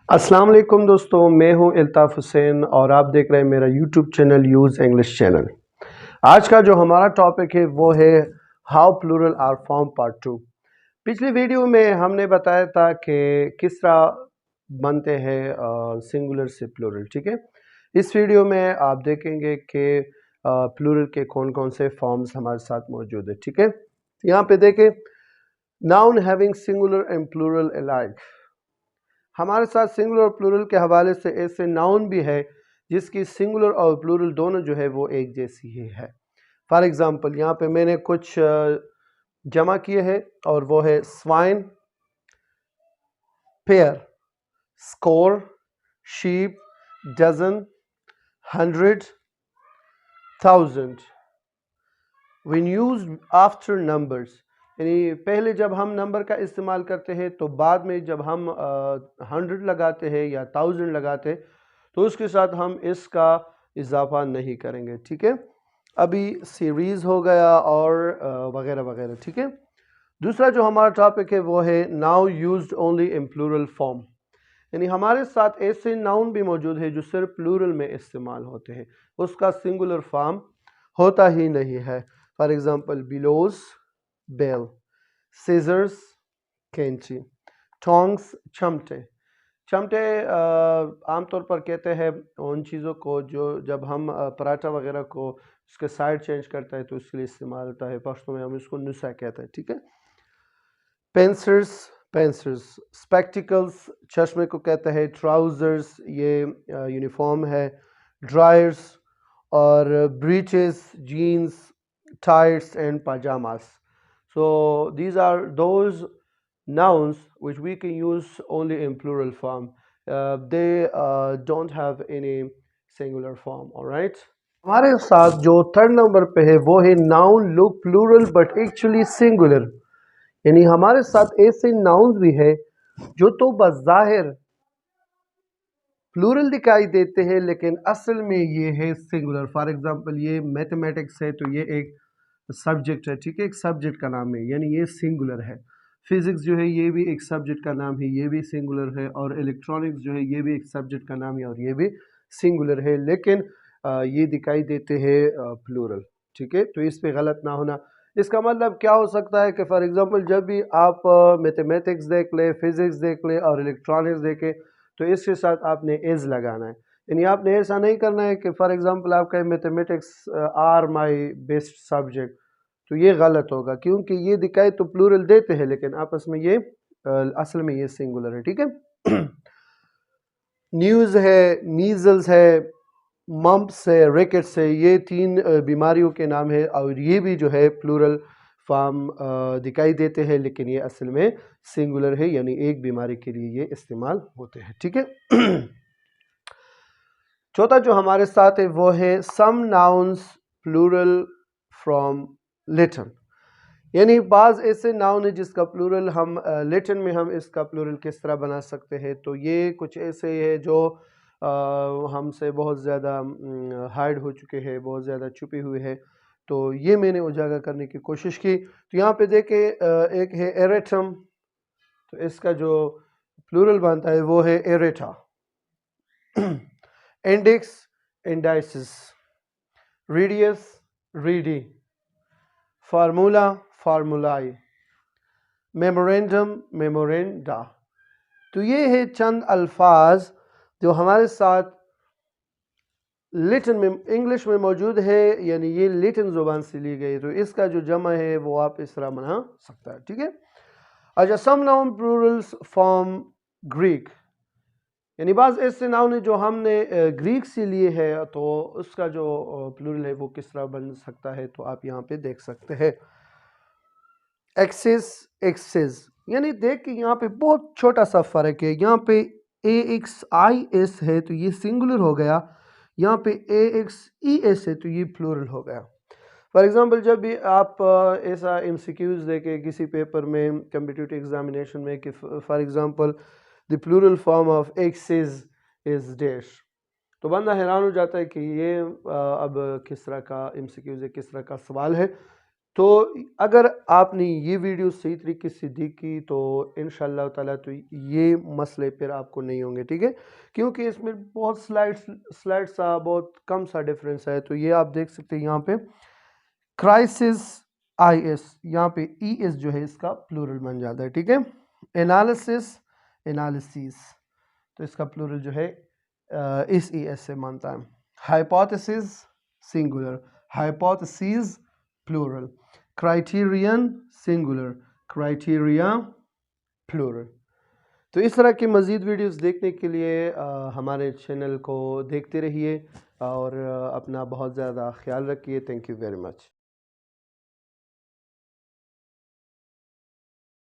السلام علیکم دوستوں، میں ہوں الطاف حسین اور آپ دیکھ رہے ہیں میرا YouTube channel use English channel. آج کا جو ہمارا ٹاپک ہے وہ ہے how plural are form part 2۔ پچھلی ویڈیو میں ہم نے بتایا تھا کہ کس طرح بنتے ہیں سنگولر سے پلورل، ٹھیک ہے۔ اس ویڈیو میں آپ دیکھیں گے کہ پلورل کے کون کون سے فارمز ہمارے ساتھ موجود ہیں، ٹھیک ہے۔ یہاں پہ دیکھیں، noun having singular and plural alike۔ ہمارے ساتھ سنگولر اور پلورل کے حوالے سے ایسے ناؤن بھی ہے جس کی سنگولر اور پلورل دونوں جو ہے وہ ایک جیسی ہی ہے۔ فار ایگزامپل یہاں پہ میں نے کچھ جمع کیے ہیں اور وہ ہے swine, pair, score, sheep, dozen, 100، 1000۔ when used after numbers، یعنی پہلے جب ہم نمبر کا استعمال کرتے ہیں تو بعد میں جب ہم 100 لگاتے ہیں یا 1000 لگاتے ہیں تو اس کے ساتھ ہم اس کا اضافہ نہیں کریں گے، ٹھیک ہے۔ ابھی سیریز ہو گیا اور وغیرہ وغیرہ، ٹھیک ہے۔ دوسرا جو ہمارا ٹاپک ہے وہ ہے now used only in plural form, یعنی ہمارے ساتھ ایسے ناؤن بھی موجود ہے جو صرف پلورل میں استعمال ہوتے ہیں، اس کا سنگولر فارم ہوتا ہی نہیں ہے۔ فار ایگزامپل بلوز، بیل، سیزرز، کینچی، ٹونگز، چمٹے۔ چمٹے عام طور پر کہتے ہیں ان چیزوں کو جو جب ہم پراٹھا وغیرہ کو اس کے سائڈ چینج کرتا ہے تو اس کے لیے استعمال ہوتا ہے، پشتو میں ہم اس کو نسا کہتے ہیں، ٹھیک ہے۔ پینسرز، اسپیکٹیکلز چشمے کو کہتے ہیں، ٹراؤزرز یہ یونیفارم ہے، ڈرائرز اور breeches, jeans, tights and pajamas۔ So these are those nouns which we can use only in plural form. They don't have any singular form, all right? ہمارے ساتھ جو تھرڈ نمبر پہ ہے وہ ہے noun look plural but actually singular، یعنی ہمارے ساتھ ایسے nouns بھی ہے جو تو بظاہر پلورل دکھائی دیتے ہیں لیکن اصل میں یہ ہے سنگولر۔ فار ایگزامپل یہ میتھمیٹکس ہے تو یہ ایک سبجیکٹ ہے، ٹھیک ہے، ایک سبجیکٹ کا نام ہے، یعنی یہ سنگولر ہے۔ فزکس جو ہے یہ بھی ایک سبجیکٹ کا نام ہے، یہ بھی سنگولر ہے، اور الیکٹرانکس جو ہے یہ بھی ایک سبجیکٹ کا نام ہے اور یہ بھی سنگولر ہے، لیکن یہ دکھائی دیتے ہیں پلورل، ٹھیک ہے۔ تو اس پہ غلط نہ ہونا۔ اس کا مطلب کیا ہو سکتا ہے کہ فار ایگزامپل جب بھی آپ میتھمیٹکس دیکھ لیں، فزکس دیکھ لیں اور الیکٹرانکس دیکھیں تو اس کے ساتھ آپ نے از لگانا ہے، یعنی آپ نے ایسا نہیں کرنا ہے کہ فار ایگزامپل آپ کا mathematics are my best subject, تو یہ غلط ہوگا کیونکہ یہ دکھائی تو پلورل دیتے ہیں لیکن آپس میں یہ اصل میں یہ سنگولر ہے، ٹھیک ہے۔ نیوز ہے، میزلز ہے، ممپس ہے، ریکٹس ہے، یہ 3 بیماریوں کے نام ہے اور یہ بھی جو ہے پلورل فارم دکھائی دیتے ہیں لیکن یہ اصل میں سنگولر ہے، یعنی ایک بیماری کے لیے یہ استعمال ہوتے ہیں، ٹھیک ہے۔ چوتھا جو ہمارے ساتھ ہے وہ ہے سم ناؤنز پلورل فرام لیٹن، یعنی بعض ایسے ناؤن ہیں جس کا پلورل ہم لیٹن میں ہم اس کا پلورل کس طرح بنا سکتے ہیں، تو یہ کچھ ایسے ہے جو ہم سے بہت زیادہ ہائیڈ ہو چکے ہیں، بہت زیادہ چھپے ہوئے ہیں، تو یہ میں نے اجاگر کرنے کی کوشش کی۔ تو یہاں پہ دیکھیں ایک ہے ایریٹم، تو اس کا جو پلورل بنتا ہے وہ ہے errata. Index, indices, radius, radii, formula, formulae, memorandum, memoranda. تو یہ ہے چند الفاظ جو ہمارے ساتھ لیٹن میں انگلش میں موجود ہے، یعنی یہ لیٹن زبان سے لی گئی، تو اس کا جو جمع ہے وہ آپ اس طرح بنا سکتا ہے، ٹھیک ہے۔ اچھا، سم ناؤن پلورلز فرام گریک، یعنی بعض ایسے ناؤن ہیں جو ہم نے گریک سے لیے ہے تو اس کا جو پلورل ہے وہ کس طرح بن سکتا ہے، تو آپ یہاں پہ دیکھ سکتے ہیں۔ ایکسس، ایکسز، یعنی دیکھ کہ یہاں پہ بہت چھوٹا سا فرق ہے، یہاں پہ اے ایکس آئی ایس ہے تو یہ سنگولر ہو گیا، یہاں پہ اے ایکس ای ایس ہے تو یہ پلورل ہو گیا۔ فار ایگزامپل جب بھی آپ ایسا ایم سی کیوز دیکھیں کسی پیپر میں کمپٹیٹیو ایگزامینیشن میں کہ for example the plural form of axis is dash, تو بندہ حیران ہو جاتا ہے کہ یہ اب کس طرح کا ایم سی کیوز ہے، کس طرح کا سوال ہے۔ تو اگر آپ نے یہ ویڈیو صحیح طریقے سے دیکھی تو انشاءاللہ تعالیٰ تو یہ مسئلے پھر آپ کو نہیں ہوں گے، ٹھیک ہے، کیونکہ اس میں بہت سلائڈ سا بہت کم سا ڈیفرنس ہے. تو یہ آپ دیکھ سکتے ہیں یہاں پہ کرائسس آئی ایس، یہاں پہ ای ایس جو ہے اس کا پلورل بن جاتا ہے، ٹھیک ہے. انالیسس انالیسیس، تو اس کا پلورل جو ہے اس ای ایس سے مانتا ہے. Hypothesis singular, hypotheses plural. Criterion singular, criteria plural. تو اس طرح کی مزید ویڈیوز دیکھنے کے لیے ہمارے چینل کو دیکھتے رہیے اور اپنا بہت زیادہ خیال رکھیے. Thank you very much.